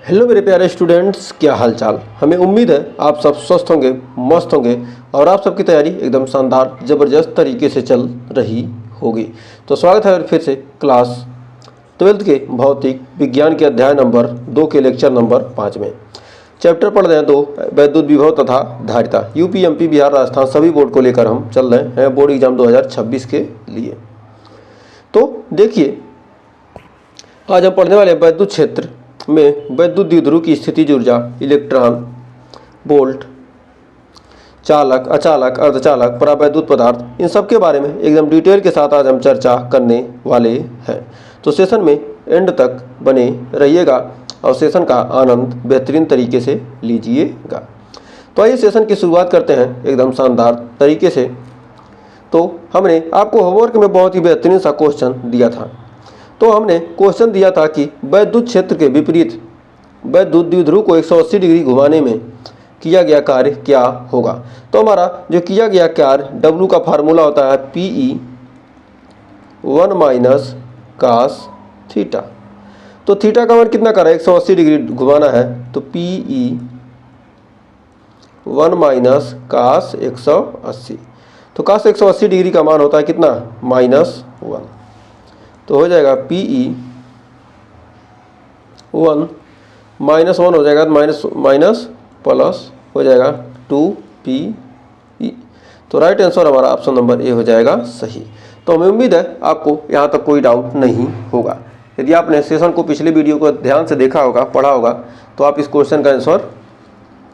Hello मेरे प्यारे students, क्या हाल चाल। हमें उम्मीद है आप सब स्वस्थ होंगे, मस्त होंगे और आप सबकी तैयारी एकदम शानदार ज़बरदस्त तरीके से चल रही होगी। तो स्वागत है फिर से क्लास 12th के भौतिक विज्ञान के अध्याय नंबर 2 के लेक्चर नंबर 5 में। चैप्टर पढ़ रहे हैं 2, वैद्युत विभव तथा धारिता। यूपी, एमपी, बिहार, राजस्थान सभी बोर्ड को लेकर हम चल रहे हैं बोर्ड एग्जाम 2026 के लिए। तो देखिए, आज हम पढ़ने वाले हैं वैद्युत क्षेत्र में वैद्युत द्विध्रुव की स्थितिज ऊर्जा, इलेक्ट्रॉन, वोल्ट, चालक, अचालक, अर्धचालक, परावैद्युत पदार्थ, इन सब के बारे में एकदम डिटेल के साथ आज हम चर्चा करने वाले हैं। तो सेशन में एंड तक बने रहिएगा और सेशन का आनंद बेहतरीन तरीके से लीजिएगा। तो आइए सेशन की शुरुआत करते हैं एकदम शानदार तरीके से। तो हमने आपको होमवर्क में बहुत ही बेहतरीन सा क्वेश्चन दिया था। तो हमने क्वेश्चन दिया था कि वैद्युत क्षेत्र के विपरीत वैद्युत द्विध्रुव को 180 डिग्री घुमाने में किया गया कार्य क्या होगा। तो हमारा जो किया गया कार्य W का फार्मूला होता है PE 1 माइनस कास थीटा। तो थीटा का मान कितना कर रहा है, 180 डिग्री घुमाना है, तो PE 1 माइनस कास 180। तो कास 180 डिग्री का मान होता है कितना, -1। तो हो जाएगा PE 1 -1 हो जाएगा, माइनस प्लस हो जाएगा 2PE। तो राइट आंसर हमारा ऑप्शन नंबर ए हो जाएगा सही। तो हमें उम्मीद है आपको यहाँ तक कोई डाउट नहीं होगा। यदि आपने सेशन को पिछले वीडियो को ध्यान से देखा होगा, पढ़ा होगा, तो आप इस क्वेश्चन का आंसर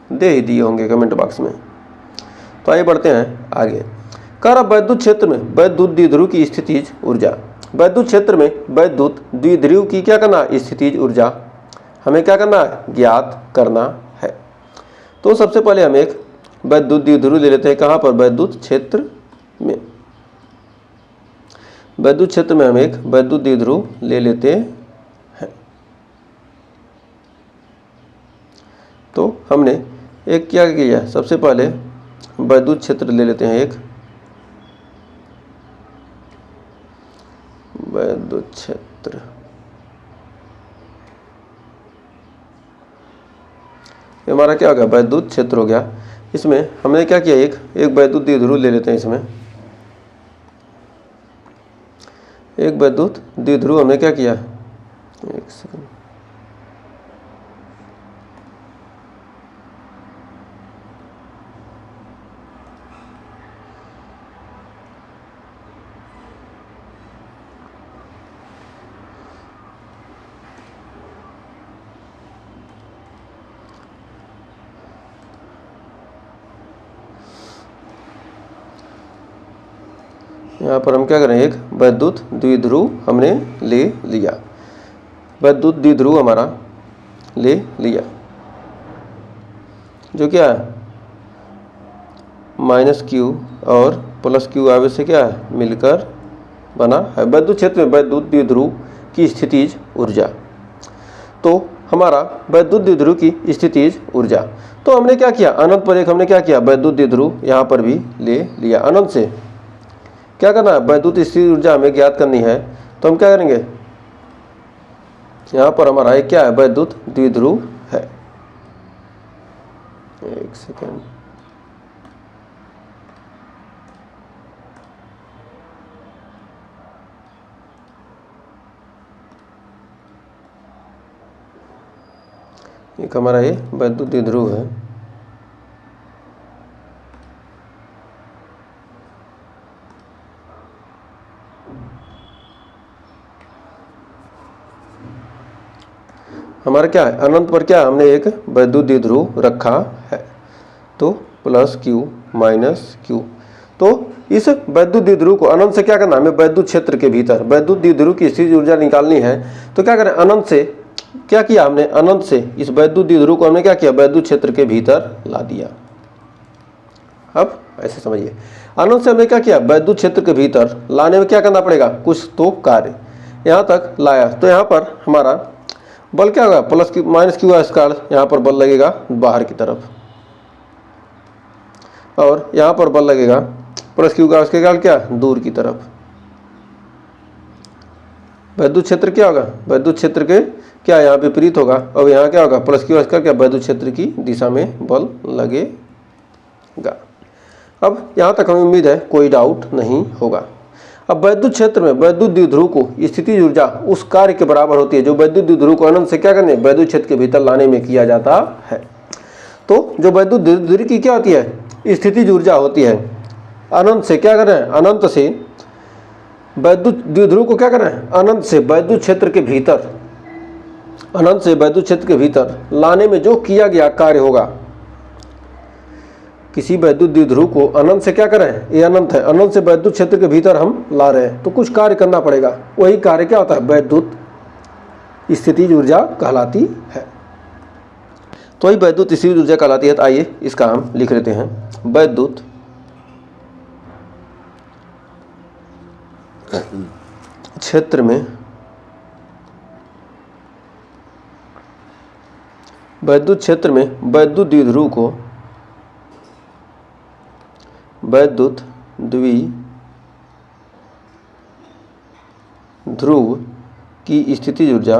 दे ही दिए होंगे कमेंट बॉक्स में। तो आइए बढ़ते हैं आगे। कह वैद्युत क्षेत्र में वैद्युत द्विध्रुव की स्थितिज ऊर्जा। वैद्युत क्षेत्र में वैद्युत द्विध्रुव की क्या करना है, स्थितिज ऊर्जा हमें क्या करना है, ज्ञात करना है। तो सबसे पहले हम एक वैद्युत द्विध्रुव ले लेते हैं। कहाँ पर, वैद्युत क्षेत्र में। वैद्युत क्षेत्र में हम एक वैद्युत द्विध्रुव ले लेते हैं। तो हमने एक क्या किया, सबसे पहले वैद्युत क्षेत्र ले लेते हैं, एक वैद्युत क्षेत्र। हमारा क्या हो गया, वैद्युत क्षेत्र हो गया। इसमें हमने क्या किया, एक वैद्युत द्विध्रुव ले लेते हैं। इसमें एक वैद्युत द्विध्रुव हमने क्या किया, एक सेकंड, यहाँ पर हम क्या करें, एक वैद्युत द्विध्रुव हमने ले लिया। वैद्युत द्विध्रुव हमारा ले लिया, जो क्या है -Q और +Q आवे से क्या है, मिलकर बना है वैद्युत क्षेत्र में वैद्युत द्विध्रुव की स्थितिज ऊर्जा। तो हमारा वैद्युत द्विध्रुव की स्थितिज ऊर्जा, तो हमने क्या किया, अनंत पर एक हमने क्या किया, वैद्युत द्विध्रुव यहाँ पर भी ले लिया। अनंत से क्या करना है, वैद्युत स्थितिज ऊर्जा हमें ज्ञात करनी है। तो हम क्या करेंगे, यहाँ पर हमारा एक क्या है, वैद्युत द्विध्रुव है। एक सेकेंड, एक हमारा ये वैद्युत द्विध्रुव है। हमारा क्या है, अनंत पर क्या हमने एक वैद्युत द्विध्रुव रखा है। तो +Q -Q। तो इस वैद्युत द्विध्रुव को अनंत से क्या करना, हमें वैद्युत क्षेत्र के भीतर वैद्युत द्विध्रुव की स्थितिज ऊर्जा निकालनी है। तो क्या करें, अनंत से क्या किया हमने, अनंत से इस वैद्युत द्विध्रुव को हमने क्या किया, वैद्युत क्षेत्र के भीतर ला दिया। अब ऐसे समझिए, अनंत से हमने क्या किया, वैद्युत क्षेत्र के भीतर लाने में क्या करना पड़ेगा, कुछ तो कार्य। यहाँ तक लाया तो यहाँ पर हमारा बल क्या होगा, +Q -Q स्क्वायर, यहाँ पर बल लगेगा बाहर की तरफ, और यहाँ पर बल लगेगा +Q का स्क्वायर क्या, दूर की तरफ। वैद्युत क्षेत्र क्या होगा, वैद्युत क्षेत्र के क्या यहाँ विपरीत होगा, अब यहाँ क्या होगा प्लस क्यू स्क्वायर, क्या वैद्युत क्षेत्र की दिशा में बल लगेगा। अब यहाँ तक हमें उम्मीद है कोई डाउट नहीं होगा। अब वैद्युत क्षेत्र में वैद्युत द्विध्रुव को स्थितिज ऊर्जा उस कार्य के बराबर होती है जो वैद्युत द्विध्रुव को अनंत से क्या करने वैद्युत क्षेत्र के भीतर लाने में किया जाता है। तो जो वैद्युत द्विध्रुव की क्या होती है स्थितिज ऊर्जा होती है, अनंत से क्या कर रहे हैं अनंत से वैद्युत द्विध्रुव को क्या कर रहे हैं अनंत से वैद्युत क्षेत्र के भीतर, अनंत से वैद्युत क्षेत्र के भीतर लाने में जो किया गया कार्य होगा। किसी वैद्युत द्विध्रुव को अनंत से क्या करें, ये अनंत है, अनंत से वैद्युत क्षेत्र के भीतर हम ला रहे हैं तो कुछ कार्य करना पड़ेगा, वही कार्य क्या होता है वैद्युत स्थितिज ऊर्जा कहलाती है। तो वही वैद्युत स्थितिज ऊर्जा कहलाती है। तो आइए इसका हम लिख लेते हैं, वैद्युत क्षेत्र में वैद्युत क्षेत्र में वैद्युत द्विध्रुव को वैद्युत द्विध्रुव की स्थितिज ऊर्जा,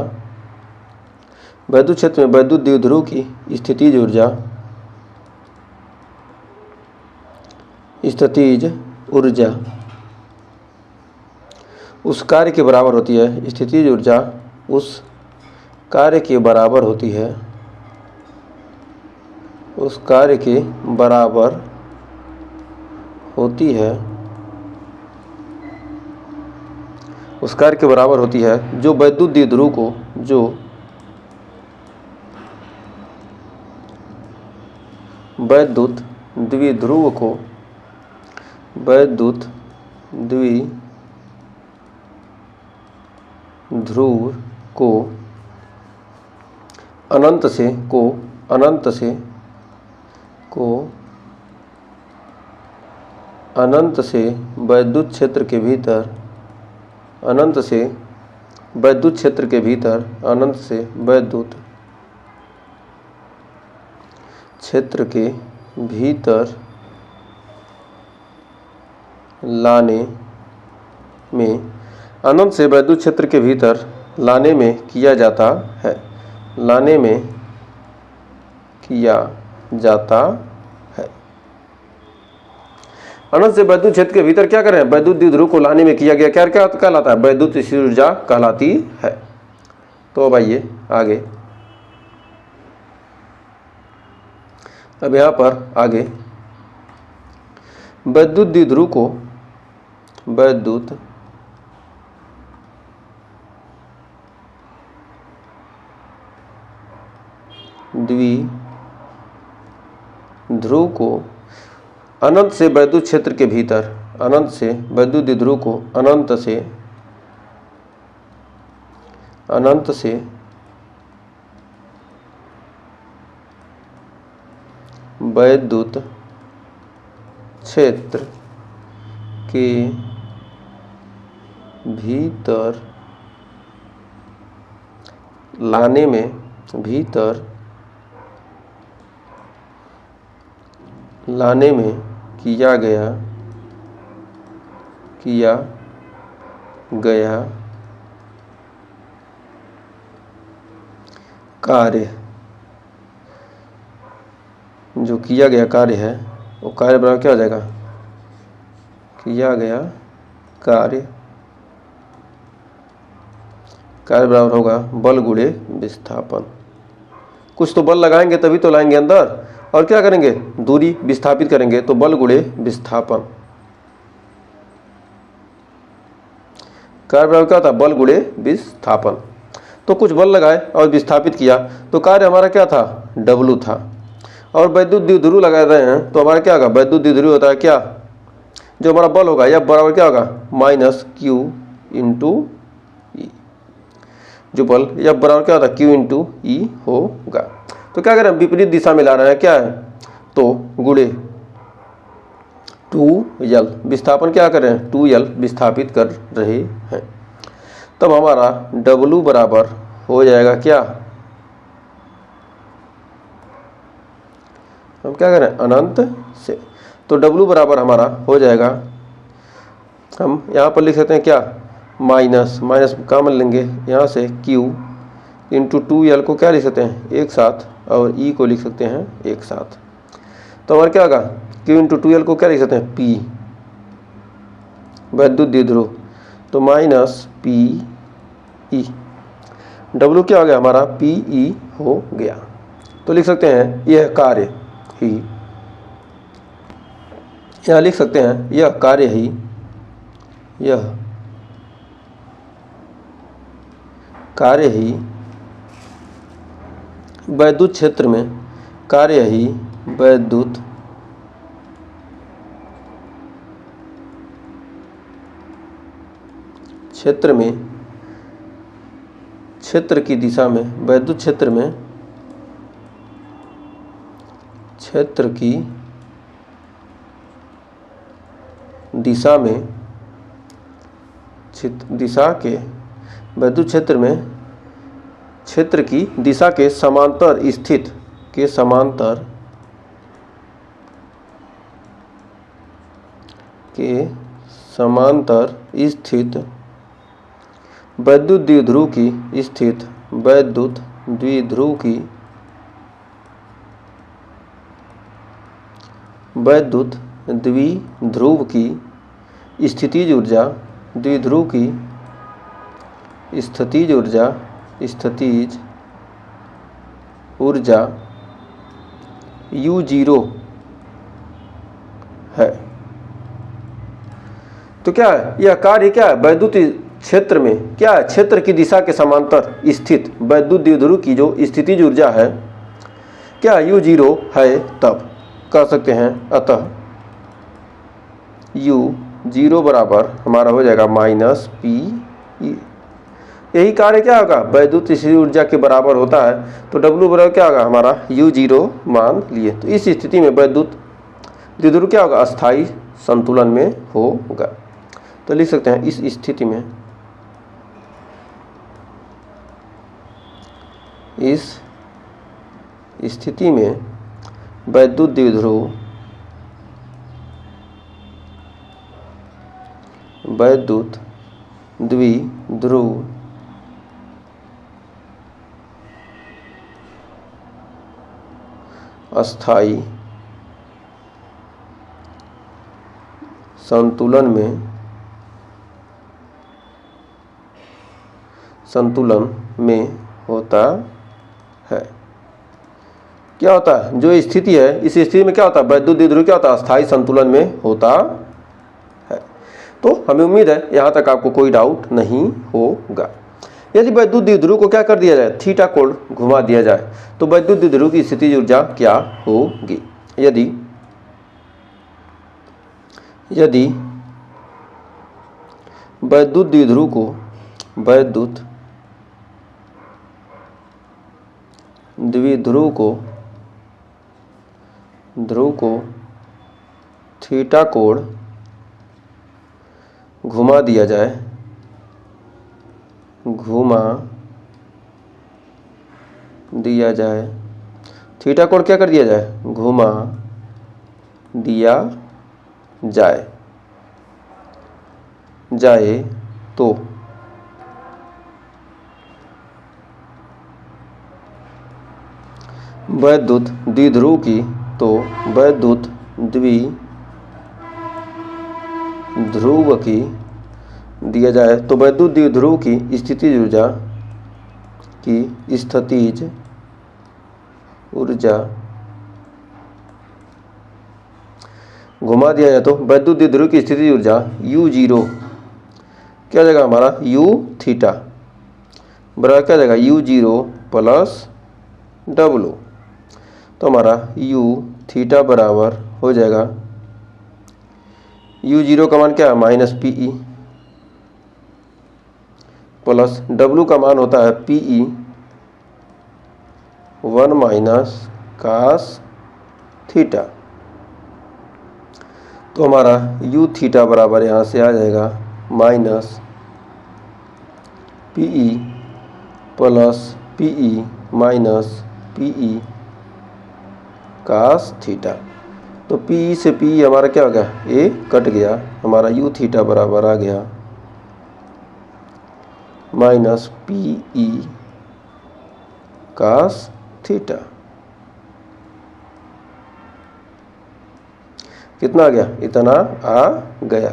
वैद्युत क्षेत्र में वैद्युत द्विध्रुव की स्थितिज ऊर्जा उस कार्य के बराबर होती है, स्थितिज ऊर्जा उस कार्य के बराबर होती है, उस कार्य के बराबर होती है, उस कार्य के बराबर होती है जो वैद्युत द्विध्रुव को, जो वैद्युत द्विध्रुव को, वैद्युत द्विध्रुव को अनंत से वैद्युत क्षेत्र के भीतर, अनंत से वैद्युत क्षेत्र के भीतर, अनंत से वैद्युत क्षेत्र के भीतर लाने में, अनंत से वैद्युत क्षेत्र के भीतर लाने में किया जाता है, लाने में किया जाता है। अनंत से वैद्युत क्षेत्र के भीतर क्या करें वैद्युत द्विध्रुव को लाने में किया गया क्या क्या कहलाता है वैद्युत स्थितिज ऊर्जा कहलाती है। तो अब आइए आगे, अब यहाँ पर आगे वैद्युत द्विध्रुव को वैद्युत द्विध्रुव को अनंत से वैद्युत क्षेत्र के भीतर, अनंत से वैद्युत द्विध्रुव को अनंत से वैद्युत क्षेत्र के भीतर लाने में, भीतर लाने में किया गया कार्य, जो किया गया कार्य है वो कार्य बराबर क्या हो जाएगा, किया गया कार्य बराबर होगा बल गुणे विस्थापन। कुछ तो बल लगाएंगे तभी तो लाएंगे अंदर, और क्या करेंगे दूरी विस्थापित करेंगे तो बल गुणे विस्थापन। कार्य बराबर क्या होता है बल गुणे विस्थापन। तो कुछ बल लगाए और विस्थापित किया तो कार्य हमारा क्या था W था, और वैद्युत द्विध्रुव लगा रहे हैं तो हमारा क्या होगा वैद्युत द्विध्रुव होता है क्या, जो हमारा बल होगा यह बराबर क्या होगा -Q × E, जो बल यह बराबर क्या होता है Q × E होगा। तो क्या करें विपरीत दिशा में ला रहे हैं क्या है तो गुणे 2L, विस्थापन क्या कर रहे हैं 2L विस्थापित कर रहे हैं। तब हमारा W बराबर हो जाएगा क्या, हम क्या करें अनंत से, तो W बराबर हमारा हो जाएगा, हम यहाँ पर लिख सकते हैं क्या माइनस कॉमन लेंगे यहाँ से Q इंटू 2L को क्या लिख सकते हैं एक साथ, और E को लिख सकते हैं एक साथ। तो हमारा क्या होगा, Q इंटू 2L को क्या लिख सकते हैं P, वैद्युत द्विध्रुव, तो माइनस PE। W क्या हो गया हमारा PE हो गया। तो लिख सकते हैं यह कार्य ही, यहाँ लिख सकते हैं यह कार्य ही, यह कार्य ही वैद्युत क्षेत्र में, कार्य ही वैद्युत क्षेत्र में, क्षेत्र की दिशा में, वैद्युत क्षेत्र में, क्षेत्र की दिशा में, दिशा के वैद्युत क्षेत्र में, क्षेत्र की दिशा के समांतर स्थित, के समांतर, के समांतर स्थित वैद्युत द्विध्रुव की, स्थित वैद्युत द्विध्रुव की, वैद्युत द्विध्रुव की स्थितिज ऊर्जा, द्विध्रुव की स्थितिज ऊर्जा, स्थितिज ऊर्जा U0 है। तो क्या है यह कार्य, क्या है वैद्युत क्षेत्र में, क्या है क्षेत्र की दिशा के समांतर स्थित वैद्युत द्विध्रुव की जो स्थितिज ऊर्जा है क्या U0 है, तब कह सकते हैं अतः U0 बराबर हमारा हो जाएगा माइनस PE। यही कार्य क्या होगा वैद्युत स्थितिज ऊर्जा के बराबर होता है, तो W बराबर क्या होगा हमारा U0 मान लिए। तो इस स्थिति में वैद्युत द्विध्रुव क्या होगा अस्थाई संतुलन में होगा। तो लिख सकते हैं इस स्थिति में, इस स्थिति में वैद्युत द्विध्रुव, वैद्युत द्विध्रुव अस्थाई संतुलन में, संतुलन में होता है। क्या होता है जो स्थिति है, इस स्थिति में क्या होता है वैद्युत द्विध्रुव क्या होता है अस्थाई संतुलन में होता है। तो हमें उम्मीद है यहाँ तक आपको कोई डाउट नहीं होगा। यदि वैद्युत द्विध्रुव को क्या कर दिया जाए, थीटा कोण घुमा दिया जाए, तो वैद्युत द्विध्रुव की स्थितिज ऊर्जा क्या होगी। यदि वैद्युत द्विध्रुव को, वैद्युत द्विध्रुव को, ध्रुव को थीटा कोण घुमा दिया जाए, घुमा दिया जाए, थीटा कोण क्या कर दिया जाए घुमा दिया जाए तो वैद्युत द्विध्रुव की, तो वैद्युत द्विध्रुव की दिया जाए तो वैद्युत द्विध्रुव की स्थितिज ऊर्जा, की स्थितिज ऊर्जा घुमा दिया जाए तो वैद्युत द्विध्रुव की स्थितिज ऊर्जा U0 क्या जाएगा हमारा U थीटा बराबर क्या जाएगा U0 प्लस W। तो हमारा U थीटा बराबर हो जाएगा U0 का मान क्या है माइनस PE प्लस W का मान होता है PE 1 माइनस कास थीटा। तो हमारा U थीटा बराबर यहाँ से आ जाएगा minus PE plus PE minus PE cos theta. तो PE से PE हमारा क्या हो गया A कट गया, हमारा U थीटा बराबर आ गया माइनस PE cos थीटा। कितना आ गया? इतना आ गया।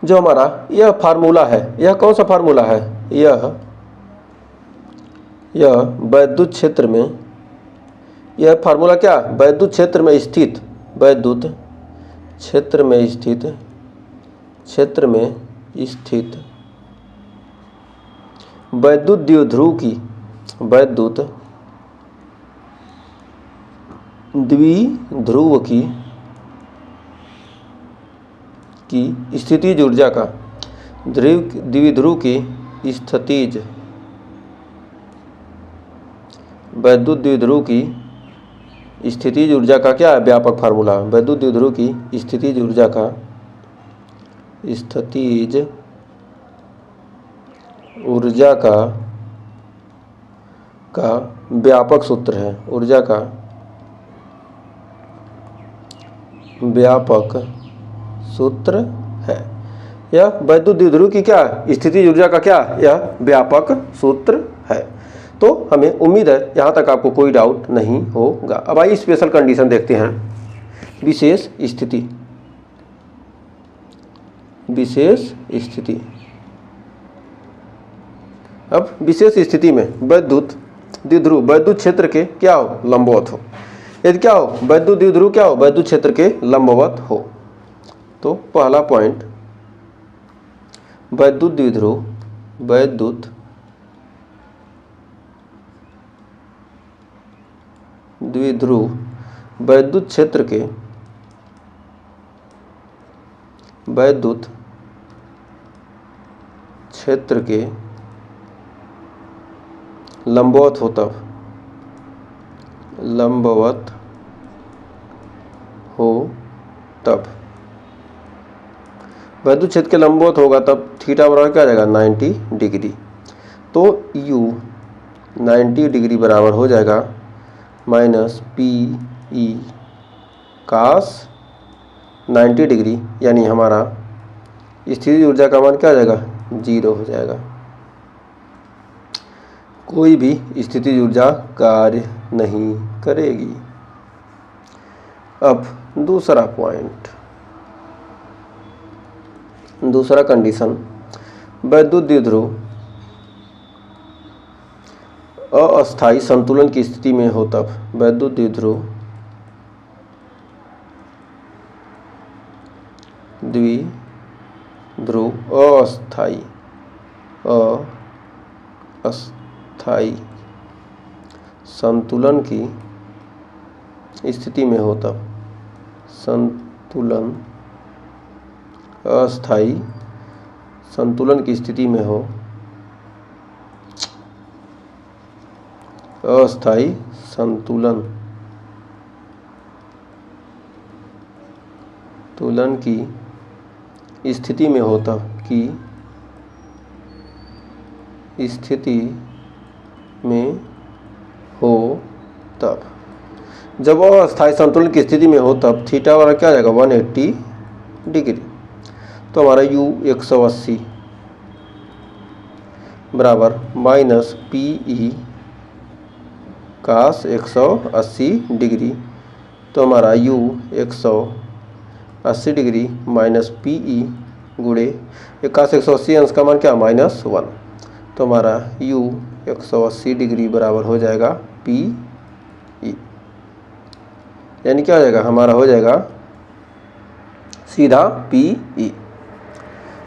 जो हमारा यह फार्मूला है, यह कौन सा फार्मूला है? यह वैद्युत क्षेत्र में, यह फार्मूला क्या? वैद्युत क्षेत्र में स्थित, वैद्युत क्षेत्र में स्थित, क्षेत्र में स्थित वैद्युत द्विध्रुव की, वैद्युत द्विध्रुव की स्थितिज ऊर्जा का, द्विध्रुव की स्थितिज, वैद्युत द्विध्रुव की स्थितिज ऊर्जा का क्या है? व्यापक फार्मूला। वैद्युत द्विध्रुव की स्थितिज ऊर्जा का, स्थितिज ऊर्जा का व्यापक सूत्र है, ऊर्जा का व्यापक सूत्र है। यह वैद्युत द्विध्रुव की क्या? स्थितिज ऊर्जा का क्या? यह व्यापक सूत्र है। तो हमें उम्मीद है यहाँ तक आपको कोई डाउट नहीं होगा। अब आइए स्पेशल कंडीशन देखते हैं। विशेष स्थिति, विशेष स्थिति। अब विशेष स्थिति में वैद्युत द्विध्रुव वैद्युत क्षेत्र के क्या हो? लंबवत हो। यदि क्या हो? वैद्युत द्विध्रुव क्या हो? वैद्युत क्षेत्र के लंबवत हो। तो पहला पॉइंट, वैद्युत द्विध्रुव, वैद्युत द्विध्रुव वैद्युत क्षेत्र के, वैद्युत क्षेत्र के लंबवत हो तब, लंबवत हो तब, वैद्युत क्षेत्र के लंबवत होगा तब थीटा बराबर क्या आ जाएगा? 90 डिग्री। तो u 90 डिग्री बराबर हो जाएगा माइनस पी ई कास 90 डिग्री, यानी हमारा स्थितिज ऊर्जा का मान क्या आ जाएगा? 0 हो जाएगा। कोई भी स्थितिज ऊर्जा कार्य नहीं करेगी। अब दूसरा पॉइंट, दूसरा कंडीशन, वैद्युत द्विध्रुव अस्थायी संतुलन की स्थिति में हो तब, वैद्युत द्विध्रुव अस्थायी संतुलन की स्थिति में हो तब, संतुलन अस्थायी संतुलन की स्थिति में हो, अस्थायी संतुलन की स्थिति में हो तब, की स्थिति में हो तब, जब अस्थायी संतुलन की स्थिति में हो तब थीटा वाला क्या आ जाएगा? 180 डिग्री। तो हमारा u 180 बराबर माइनस पी ई कास 180 डिग्री। तो हमारा u 180 degree minus P E गुणे कास 180 अंश का मान क्या? -1। तो हमारा u 180 डिग्री बराबर हो जाएगा पी ई, यानी क्या हो जाएगा? हमारा हो जाएगा सीधा पी ई।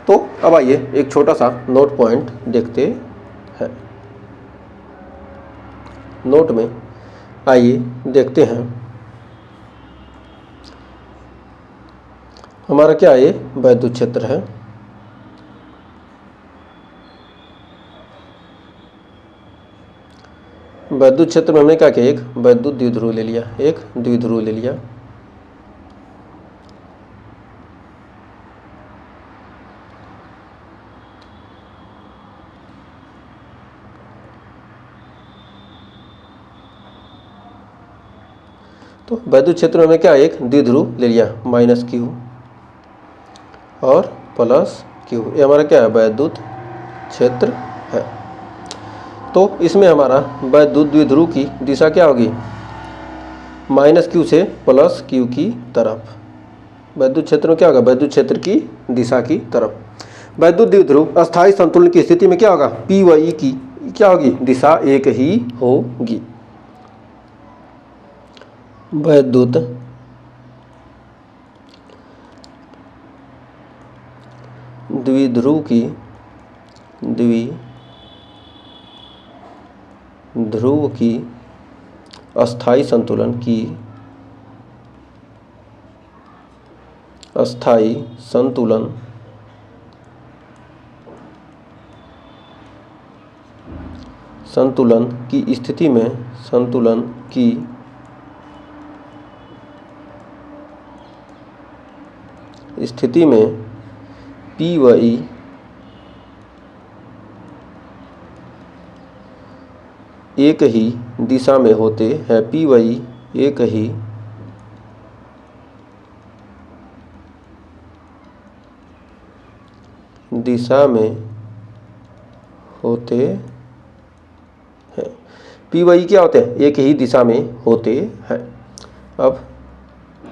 तो अब आइए एक छोटा सा नोट पॉइंट देखते हैं। नोट में आइए देखते हैं हमारा क्या ये वैद्युत क्षेत्र है। वैद्युत क्षेत्र में हमने क्या किया? एक वैद्युत द्विध्रुव ले लिया, एक द्विध्रुव ले लिया। तो वैद्युत क्षेत्र में हमने क्या? एक द्विध्रुव ले लिया, -q और +q। ये हमारा क्या है? वैद्युत क्षेत्र है। तो इसमें हमारा वैद्युत द्विध्रुव की दिशा क्या होगी, -q से +q की तरफ। वैद्युत क्षेत्र में क्या होगा, वैद्युत क्षेत्र की दिशा की तरफ। वैद्युत द्विध्रुव अस्थायी संतुलन की स्थिति में क्या होगा, P व E की क्या होगी, दिशा एक ही होगी। वैद्युत द्विध्रुव की अस्थायी संतुलन की स्थिति में P व E एक ही दिशा में होते हैं। P व E एक ही दिशा में होते हैं। P व E क्या होते हैं, एक ही दिशा में होते हैं। अब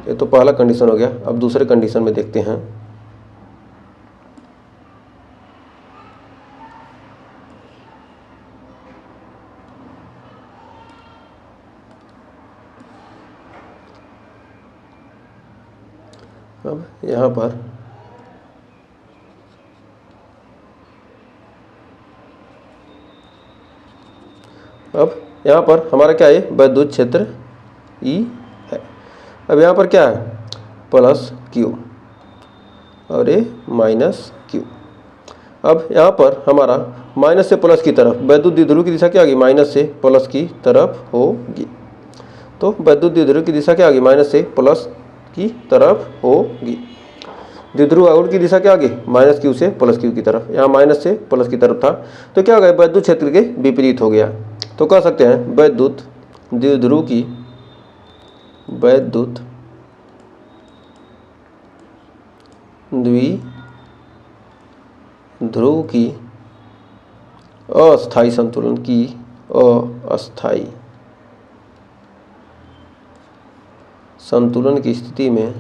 ये तो पहला कंडीशन हो गया। अब दूसरे कंडीशन में देखते हैं। अब यहाँ पर हमारा क्या है, वैद्युत क्षेत्र E है। अब यहाँ पर क्या है, +q और ये -q। अब यहाँ पर हमारा माइनस से प्लस की तरफ वैद्युत द्विध्रुव की दिशा क्या होगी, माइनस से प्लस की तरफ होगी। तो वैद्युत द्विध्रुव की दिशा क्या होगी, माइनस से प्लस की तरफ होगी। द्विध्रुव आघूर्ण की दिशा क्या होगी, -q से +q की तरफ। यहाँ माइनस से प्लस की तरफ था, तो क्या हो गया, वैद्युत क्षेत्र के विपरीत हो गया। तो कह सकते हैं वैद्युत द्विध्रुव की अस्थायी संतुलन की स्थिति में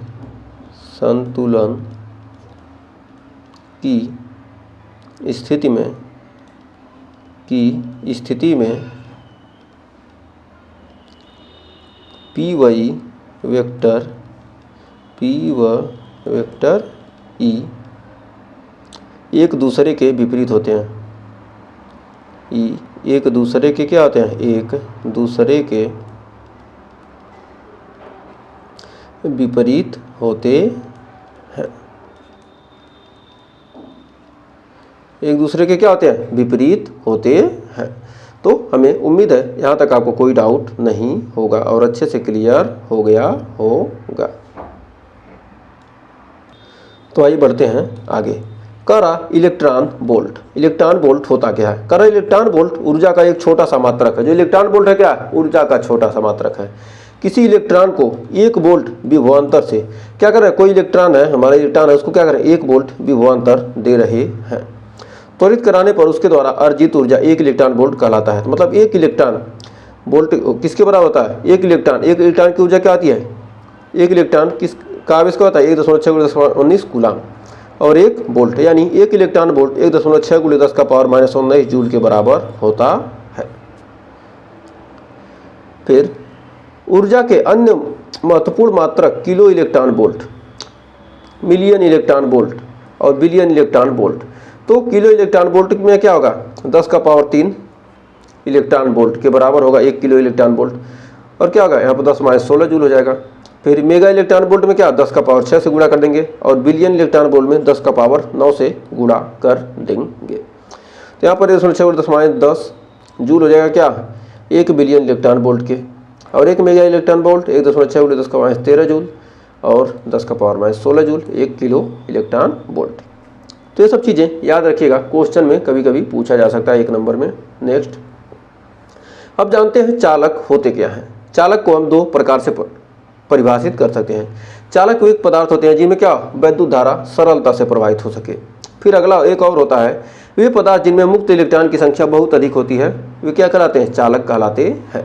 P व वेक्टर E एक दूसरे के विपरीत होते हैं। एक दूसरे के क्या होते हैं, एक दूसरे के विपरीत होते हैं। एक दूसरे के क्या होते हैं, विपरीत होते हैं। तो हमें उम्मीद है यहाँ तक आपको कोई डाउट नहीं होगा और अच्छे से क्लियर हो गया होगा। तो आइए बढ़ते हैं आगे। करा इलेक्ट्रॉन बोल्ट होता क्या है। करा इलेक्ट्रॉन बोल्ट ऊर्जा का एक छोटा सा मात्रक है। जो इलेक्ट्रॉन बोल्ट है क्या है, ऊर्जा का छोटा सा मात्रक है। किसी इलेक्ट्रॉन को 1 वोल्ट विभवांतर से क्या कर रहे हैं, कोई इलेक्ट्रॉन है, हमारा इलेक्ट्रॉन है, उसको क्या करें, 1 वोल्ट विभवांतर दे रहे हैं। त्वरित कराने पर उसके द्वारा अर्जित ऊर्जा 1 इलेक्ट्रॉन वोल्ट कहलाता है। तो मतलब 1 इलेक्ट्रॉन वोल्ट किसके बराबर होता है, 1 इलेक्ट्रॉन की ऊर्जा क्या आती है, 1 इलेक्ट्रॉन किस का आवेश क्या होता है, 1.6 × 10⁻19 और 1 वोल्ट, यानी 1 इलेक्ट्रॉन वोल्ट 1.6 × 10⁻19 जूल के बराबर होता है। फिर ऊर्जा के अन्य महत्वपूर्ण मात्रक kilo electron volt, million electron volt और बिलियन इलेक्ट्रॉन वोल्ट। तो किलो इलेक्ट्रॉन वोल्ट में क्या होगा, 10⁻³ इलेक्ट्रॉन वोल्ट के बराबर होगा 1 किलो इलेक्ट्रॉन वोल्ट। और क्या होगा, यहाँ पर 10⁻16 जूल हो जाएगा। फिर मेगा इलेक्ट्रॉन वोल्ट में क्या 10⁻6 से गुणा कर देंगे और बिलियन इलेक्ट्रॉन वोल्ट में 10⁻9 से गुणा कर देंगे। तो यहाँ पर 1.6 जूल हो जाएगा क्या, 1 बिलियन इलेक्ट्रॉन वोल्ट के। और 1 मेगा इलेक्ट्रॉन वोल्ट 1.6 × 10⁻13 जूल और 10⁻16 जूल 1 किलो इलेक्ट्रॉन वोल्ट। तो ये सब चीज़ें याद रखिएगा, क्वेश्चन में कभी कभी पूछा जा सकता है 1 नंबर में। नेक्स्ट, अब जानते हैं चालक होते क्या हैं। चालक को हम 2 प्रकार से परिभाषित कर सकते हैं। चालक वे पदार्थ होते हैं जिनमें क्या, विद्युत धारा सरलता से प्रवाहित हो सके। फिर अगला एक और होता है वे पदार्थ जिनमें मुक्त इलेक्ट्रॉन की संख्या बहुत अधिक होती है वे क्या कहलाते हैं? चालक कहलाते हैं।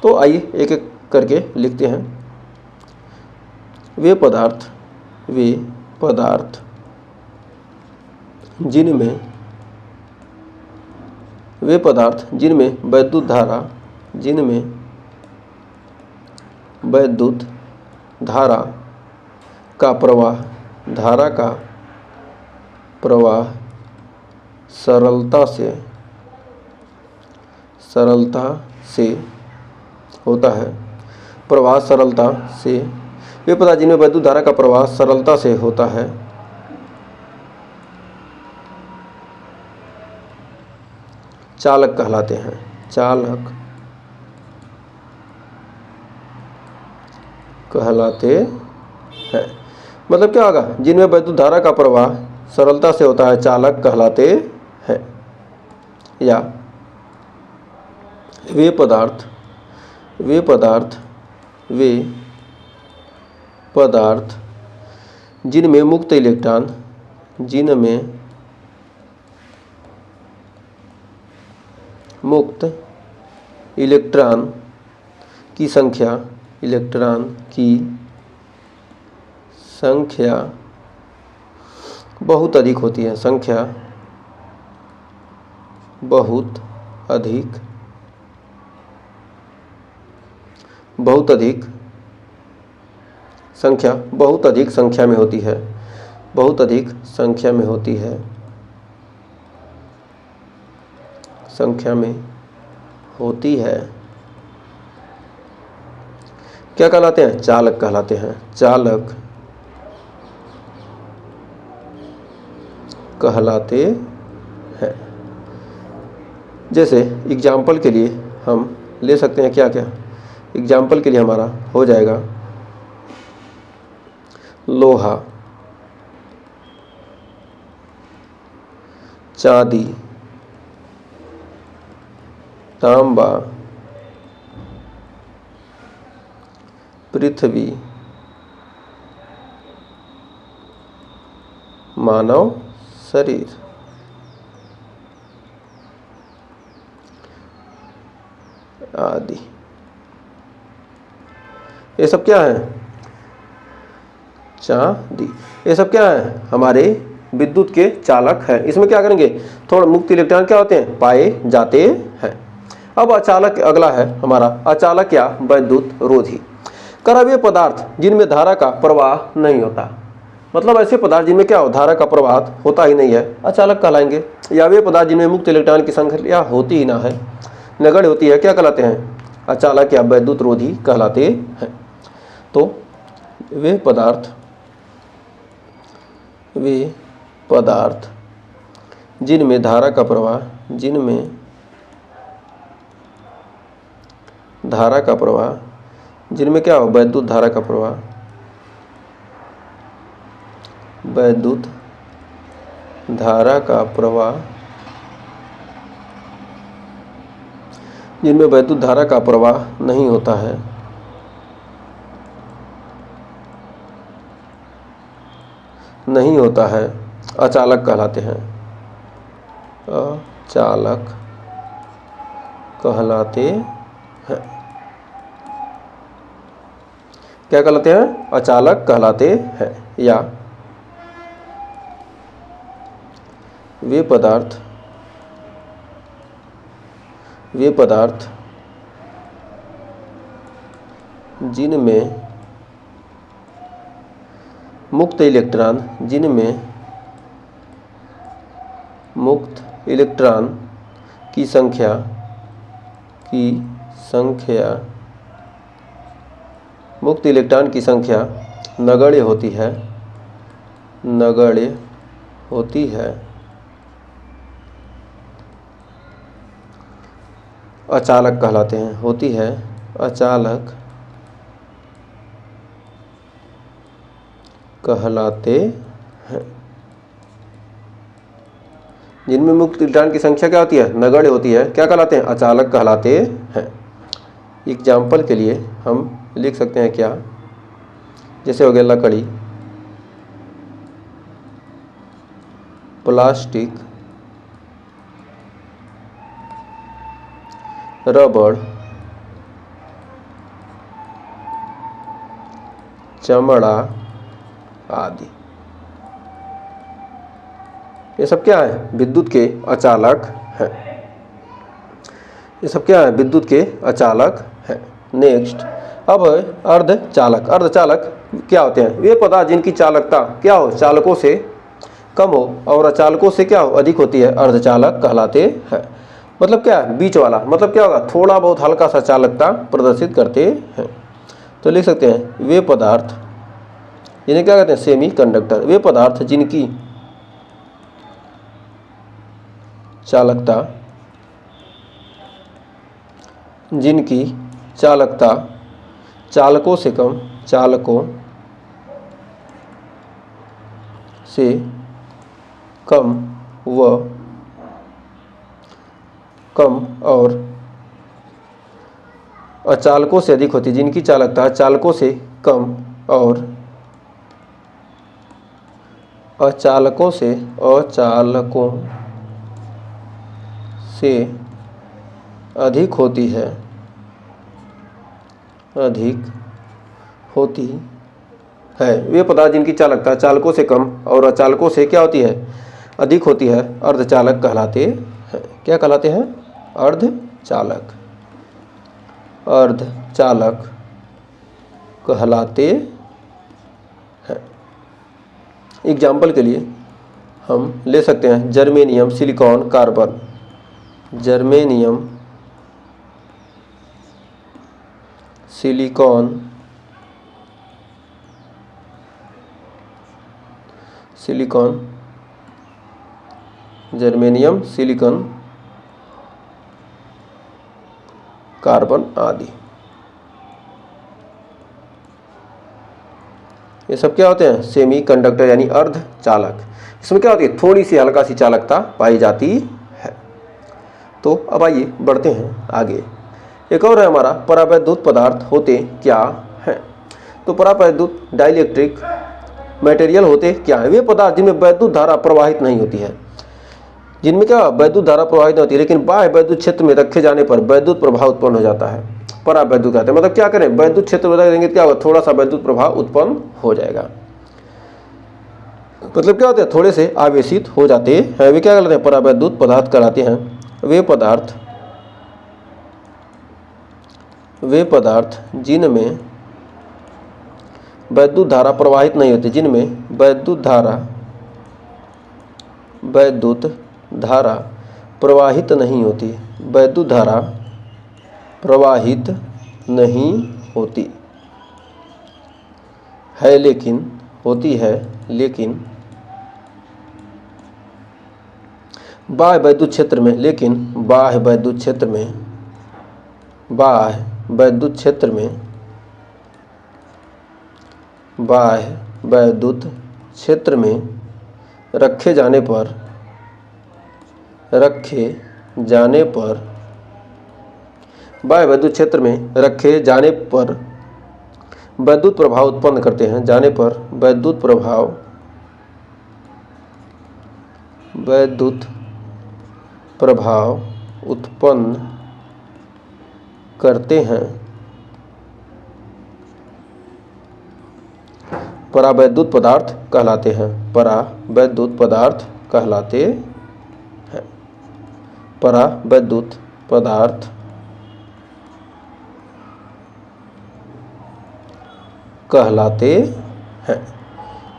तो आइए एक एक करके लिखते हैं। वे पदार्थ जिनमें वैद्युत धारा का प्रवाह सरलता से होता है। वे पदार्थ जिनमें वैद्युत धारा का प्रवाह सरलता से होता है चालक कहलाते हैं। मतलब क्या होगा? जिनमें वैद्युत धारा का प्रवाह सरलता से होता है चालक कहलाते हैं। या वे पदार्थ जिनमें मुक्त इलेक्ट्रॉन की संख्या बहुत अधिक होती है। संख्या बहुत अधिक संख्या में होती है। क्या कहलाते हैं? चालक कहलाते हैं। जैसे एग्जाम्पल के लिए हम ले सकते हैं क्या एग्जाम्पल के लिए हमारा हो जाएगा लोहा, चांदी, तांबा, पृथ्वी, मानव शरीर। आदि। ये सब क्या है? चांदी। ये सब क्या है? हमारे विद्युत के चालक है। इसमें क्या करेंगे? थोड़ा मुक्त इलेक्ट्रॉन क्या होते हैं? पाए जाते हैं। अब अचालक अगला है हमारा अचालक या वैद्युत रोधी। वे पदार्थ जिनमें धारा का प्रवाह नहीं होता, मतलब ऐसे पदार्थ जिनमें क्या हो? धारा का प्रवाह होता ही नहीं है, अचालक कहलाएंगे। या वे पदार्थ जिनमें मुक्त इलेक्ट्रॉन की संख्या होती ही ना है, नगण्य होती है, क्या कहलाते हैं? अचालक या वैद्युत रोधी कहलाते हैं। तो वे पदार्थ जिनमें धारा का प्रवाह जिनमें क्या हो? वैद्युत धारा का प्रवाह, जिनमें वैद्युत धारा का प्रवाह नहीं होता है, अचालक कहलाते हैं। अचालक कहलाते हैं। क्या कहलाते हैं? अचालक कहलाते हैं। या वे पदार्थ जिनमें मुक्त इलेक्ट्रॉन की संख्या नगण्य होती है, अचालक कहलाते हैं। अचालक कहलाते हैं। जिनमें मुक्त इलेक्ट्रॉन की संख्या क्या होती है? नगण्य होती है, क्या कहलाते हैं? अचालक कहलाते हैं। एग्जाम्पल के लिए हम लिख सकते हैं क्या? जैसे हो गया लकड़ी, प्लास्टिक, रबड़, चमड़ा आदि। ये सब क्या है? विद्युत के अचालक हैं। ये सब क्या है? विद्युत के अचालक हैं। नेक्स्ट, अब अर्धचालक। अर्धचालक क्या होते हैं? वे पदार्थ जिनकी चालकता क्या हो? चालकों से कम हो और अचालकों से क्या हो? अधिक होती है, अर्धचालक कहलाते हैं। मतलब क्या है? बीच वाला। मतलब क्या होगा? थोड़ा बहुत हल्का सा चालकता प्रदर्शित करते हैं। तो लिख सकते हैं वे पदार्थ, जिन्हें क्या कहते हैं? Semi conductor. वे पदार्थ जिनकी चालकता चालकों से कम व और अचालकों से अधिक होती है। जिनकी चालकता चालकों से कम और अचालकों से अधिक होती है, वे पदार्थ जिनकी चालकता चालकों से कम और अचालकों से क्या होती है? अधिक होती है, अर्धचालक कहलाते हैं। क्या कहलाते हैं? अर्धचालक कहलाते हैं। एग्जाम्पल के लिए हम ले सकते हैं germanium, silicon, carbon. Germanium, silicon, germanium, silicon, carbon आदि। ये सब क्या होते हैं? सेमी कंडक्टर यानी अर्धचालक। इसमें क्या होती है? थोड़ी सी हल्का सी चालकता पाई जाती है। तो अब आइए बढ़ते हैं आगे। एक और है हमारा परावैद्युत पदार्थ होते क्या हैं? तो परावैद्युत डाइलेक्ट्रिक मटेरियल होते क्या है? वे पदार्थ जिनमें वैद्युत धारा प्रवाहित नहीं होती है। जिनमें क्या? वैद्युत धारा प्रवाहित नहीं होती, लेकिन बाह्य वैद्युत क्षेत्र में रखे जाने पर वैद्युत प्रभाव उत्पन्न हो जाता है। परावैद्युत कहते हैं। मतलब क्या करें? वैद्युत क्षेत्र में रख देंगे क्या होगा? थोड़ा सा वैद्युत प्रभाव उत्पन्न हो जाएगा। मतलब क्या होते हैं? थोड़े से आवेशित हो जाते हैं। वे क्या कहलाते हैं? परावैद्युत पदार्थ कहलाते हैं। वे पदार्थ जिनमें वैद्युत धारा प्रवाहित नहीं होती, जिनमें वैद्युत धारा प्रवाहित नहीं होती, वैद्युत धारा प्रवाहित नहीं होती है, लेकिन होती है, लेकिन बाह्य वैद्युत क्षेत्र में, बाह्य वैद्युत क्षेत्र में रखे जाने पर वैद्युत प्रभाव उत्पन्न करते हैं। वैद्युत प्रभाव उत्पन्न करते हैं। परावैद्युत पदार्थ कहलाते हैं। परावैद्युत पदार्थ कहलाते हैं। परावैद्युत पदार्थ कहलाते हैं।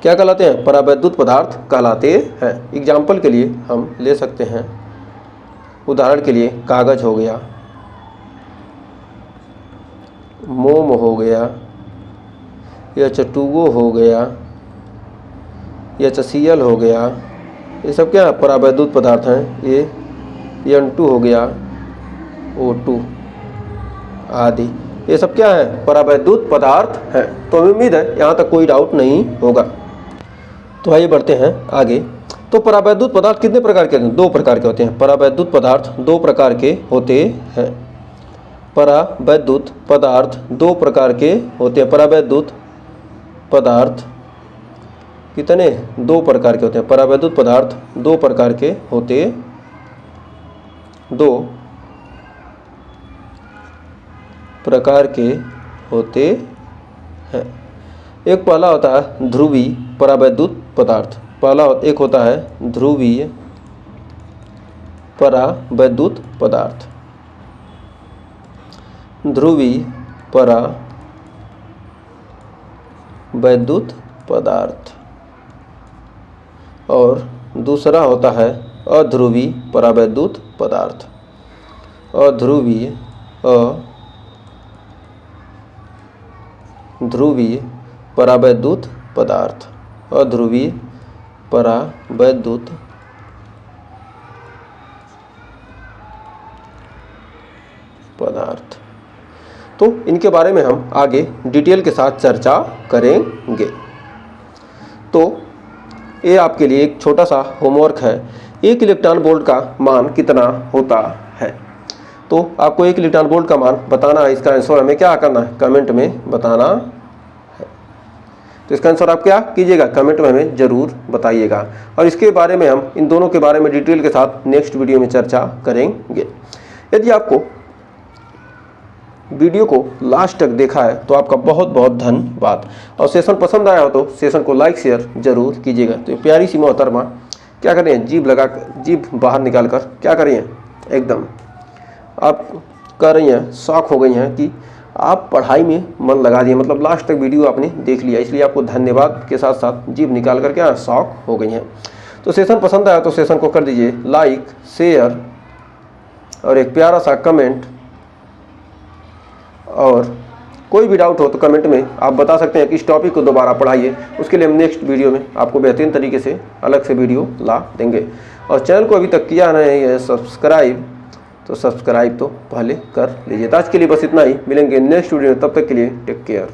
क्या कहलाते हैं? परावैद्युत पदार्थ कहलाते हैं। एग्जाम्पल के लिए हम ले सकते हैं, उदाहरण के लिए कागज हो गया, मोम हो गया, या चटुगो हो गया, या चसीयल हो गया। ये सब क्या है? परावैद्युत पदार्थ हैं। ये N2 हो गया, O2 आदि। ये सब क्या है? परावैद्युत पदार्थ हैं। तो हमें उम्मीद है यहाँ तक कोई डाउट नहीं होगा। तो आइए बढ़ते हैं आगे। तो परावैद्युत पदार्थ कितने प्रकार के होते हैं? 2 प्रकार के होते हैं। परावैद्युत पदार्थ 2 प्रकार के होते हैं। परावैद्युत पदार्थ 2 प्रकार के होते हैं। परावैद्युत पदार्थ कितने? 2 प्रकार के होते हैं। परावैद्युत पदार्थ 2 प्रकार के होते प्रकार के होते हैं। एक पहला होता है ध्रुवीय परावैद्युत पदार्थ। एक होता है ध्रुवीय परावैद्युत पदार्थ, ध्रुवीय परावैद्युत पदार्थ। और दूसरा होता है अध्रुवीय परावैद्युत पदार्थ। अध्रुवीय परावैद्युत पदार्थ, अध्रुवीय परावैद्युत पदार्थ। तो इनके बारे में हम आगे डिटेल के साथ चर्चा करेंगे। तो ये आपके लिए एक छोटा सा होमवर्क है। 1 इलेक्ट्रॉन वोल्ट का मान कितना होता है? तो आपको 1 इलेक्ट्रॉन वोल्ट का मान बताना है। इसका आंसर हमें क्या करना है? कमेंट में बताना है। तो इसका आंसर आप क्या कीजिएगा? कमेंट में हमें ज़रूर बताइएगा। और इसके बारे में हम इन दोनों के बारे में डिटेल के साथ नेक्स्ट वीडियो में चर्चा करेंगे। यदि आपको वीडियो को लास्ट तक देखा है तो आपका बहुत बहुत धन्यवाद। और सेशन पसंद आया हो तो सेशन को लाइक शेयर जरूर कीजिएगा। तो प्यारी सी मोहतरमा क्या कर रही हैं? जीभ बाहर निकाल कर क्या कर रही हैं? एकदम आप कर रही हैं, शॉक हो गई हैं कि आप पढ़ाई में मन लगा दिए, मतलब लास्ट तक वीडियो आपने देख लिया, इसलिए आपको धन्यवाद के साथ साथ जीभ निकाल कर क्या शॉक हो गई हैं। तो सेशन पसंद आया तो सेशन को कर दीजिए लाइक शेयर और एक प्यारा सा कमेंट। और कोई भी डाउट हो तो कमेंट में आप बता सकते हैं कि इस टॉपिक को दोबारा पढ़ाइए। उसके लिए हम नेक्स्ट वीडियो में आपको बेहतरीन तरीके से अलग से वीडियो ला देंगे। और चैनल को अभी तक किया नहीं है सब्सक्राइब, तो सब्सक्राइब तो पहले कर लीजिए। तो आज के लिए बस इतना ही, मिलेंगे नेक्स्ट वीडियो में, तब तक के लिए टेक केयर।